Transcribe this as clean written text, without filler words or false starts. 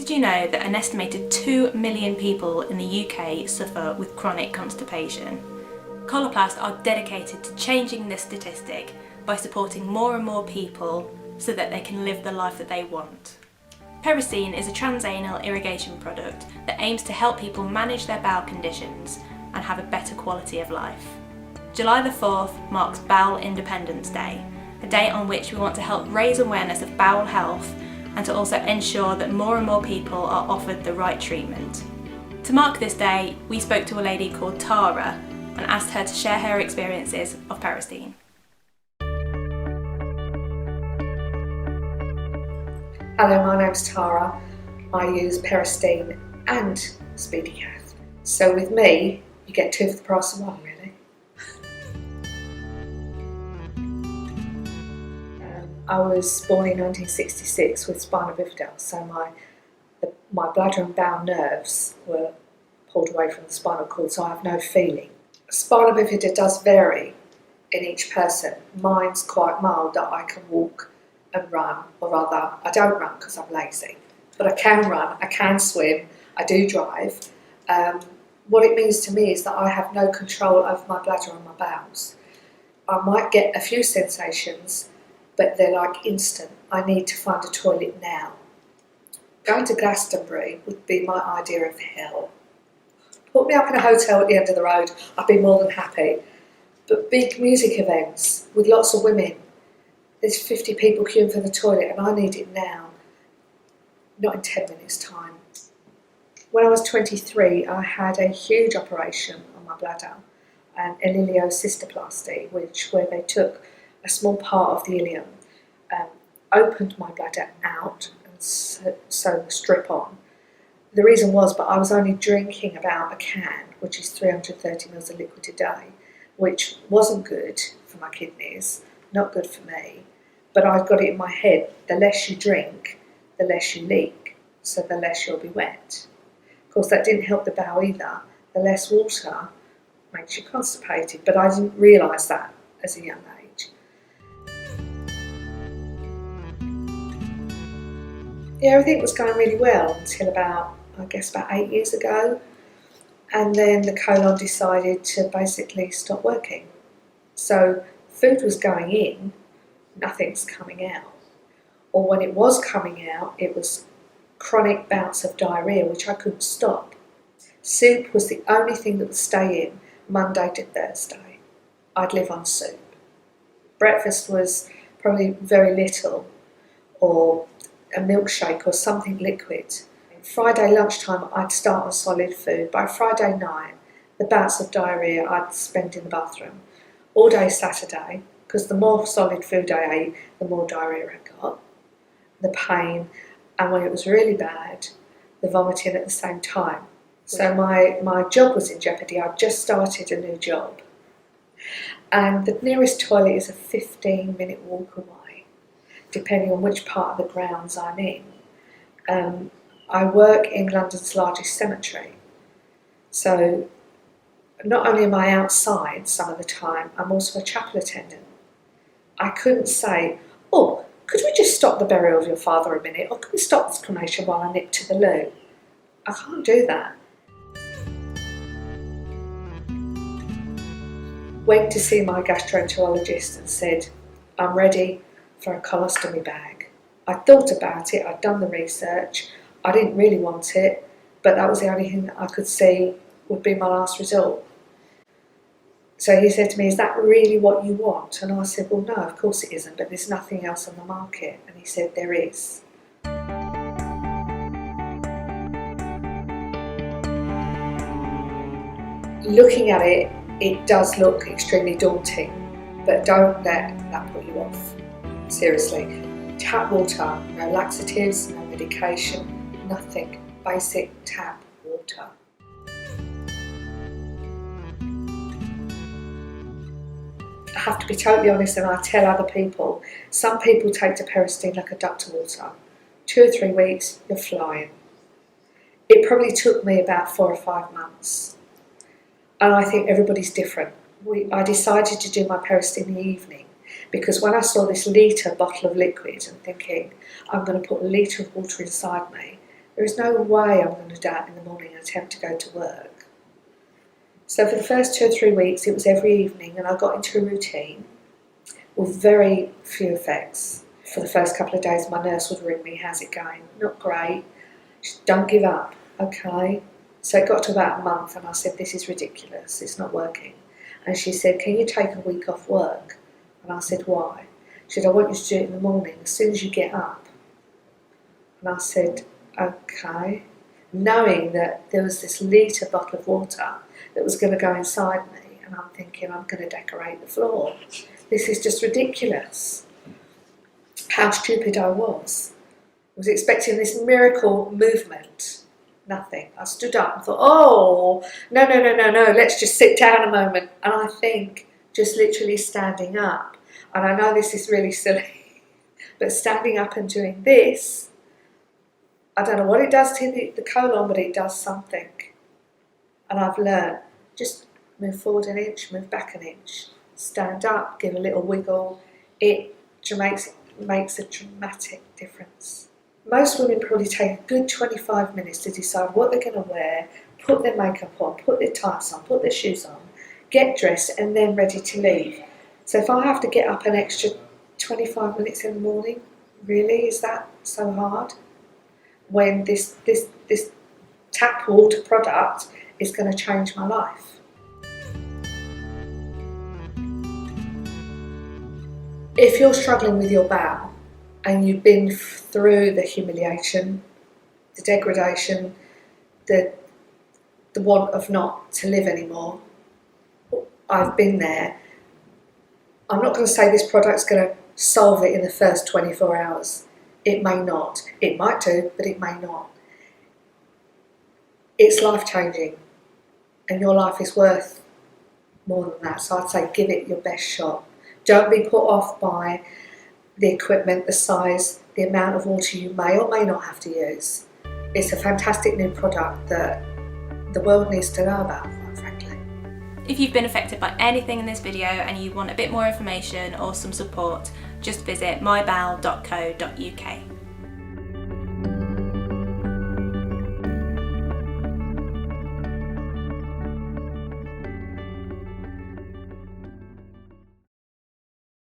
Did you know that an estimated 2 million people in the UK suffer with chronic constipation? Coloplast are dedicated to changing this statistic by supporting more and more people so that they can live the life that they want. Peristeen is a transanal irrigation product that aims to help people manage their bowel conditions and have a better quality of life. July the 4th marks Bowel Independence Day, a day on which we want to help raise awareness of bowel health and to also ensure that more and more people are offered the right treatment. To mark this day, we spoke to a lady called Cara and asked her to share her experiences of Peristeen. Hello, my name's Cara. I use Peristeen and SpeedyCath. So with me, you get two for the price of one, really. I was born in 1966 with spina bifida, so my bladder and bowel nerves were pulled away from the spinal cord, so I have no feeling. Spina bifida does vary in each person. Mine's quite mild, that I can walk and run, or rather, I don't run because I'm lazy, but I can run, I can swim, I do drive. What it means to me is that I have no control over my bladder and my bowels. I might get a few sensations, but they're like instant. I need to find a toilet now. Going to Glastonbury would be my idea of hell. Put me up in a hotel at the end of the road, I'd be more than happy. But big music events with lots of women, there's 50 people queuing for the toilet and I need it now, not in 10 minutes' time. When I was 23, I had a huge operation on my bladder, an ileocystoplasty, where they took a small part of the ileum, opened my bladder out and sewn the strip on. The reason was, but I was only drinking about a can, which is 330 ml of liquid a day, which wasn't good for my kidneys, not good for me, but I've got it in my head, the less you drink, the less you leak, so the less you'll be wet. Of course, that didn't help the bowel either. The less water makes you constipated, but I didn't realise that as a young age. Yeah, everything was going really well until about 8 years ago. And then the colon decided to basically stop working. So food was going in, nothing's coming out. Or when it was coming out, it was chronic bouts of diarrhoea, which I couldn't stop. Soup was the only thing that would stay in Monday to Thursday. I'd live on soup. Breakfast was probably very little, or a milkshake or something liquid. Friday lunchtime I'd start on solid food. By Friday night, the bouts of diarrhoea I'd spend in the bathroom. All day Saturday, because the more solid food I ate, the more diarrhoea I got. The pain, and when it was really bad, the vomiting at the same time. So my job was in jeopardy. I'd just started a new job. And the nearest toilet is a 15-minute walk away, depending on which part of the grounds I'm in. I work in London's largest cemetery, so not only am I outside some of the time, I'm also a chapel attendant. I couldn't say, oh, could we just stop the burial of your father a minute, or could we stop this cremation while I nip to the loo? I can't do that. Went to see my gastroenterologist and said, I'm ready for a colostomy bag. I thought about it, I'd done the research, I didn't really want it, but that was the only thing that I could see would be my last resort. So he said to me, is that really what you want? And I said, well, no, of course it isn't, but there's nothing else on the market. And he said, there is. Looking at it, it does look extremely daunting, but don't let that put you off. Seriously. Tap water, no laxatives, no medication, nothing. Basic tap water. I have to be totally honest, and I tell other people, some people take to Peristeen like a duck to water. 2 or 3 weeks, you're flying. It probably took me about 4 or 5 months. And I think everybody's different. I decided to do my Peristeen in the evening because when I saw this litre bottle of liquid and thinking, I'm going to put a litre of water inside me, There is no way I'm going to do that in the morning and attempt to go to work. So for the first 2 or 3 weeks, it was every evening, and I got into a routine with very few effects. For the first couple of days, my nurse would ring me, how's it going? Not great. She said, don't give up, okay? So it got to about a month, and I said, this is ridiculous, it's not working. And she said, can you take a week off work? And I said, why? She said, I want you to do it in the morning, as soon as you get up. And I said, okay. Knowing that there was this litre bottle of water that was going to go inside me, and I'm thinking, I'm going to decorate the floor. This is just ridiculous. How stupid I was. I was expecting this miracle movement. Nothing. I stood up and thought, oh, no, let's just sit down a moment. And I think just literally standing up, and I know this is really silly, but standing up and doing this, I don't know what it does to the colon, but it does something. And I've learned, just move forward an inch, move back an inch. Stand up, give a little wiggle. It makes a dramatic difference. Most women probably take a good 25 minutes to decide what they're going to wear, put their makeup on, put their tights on, put their shoes on, get dressed, and then ready to leave. So if I have to get up an extra 25 minutes in the morning, really, is that so hard? When this tap water product is going to change my life. If you're struggling with your bowel and you've been through the humiliation, the degradation, the want of not to live anymore, I've been there. I'm not going to say this product's going to solve it in the first 24 hours. It may not. It might do, but it may not. It's life-changing, and your life is worth more than that. So I'd say give it your best shot. Don't be put off by the equipment, the size, the amount of water you may or may not have to use. It's a fantastic new product that the world needs to know about, quite frankly. If you've been affected by anything in this video and you want a bit more information or some support, just visit mybowel.co.uk.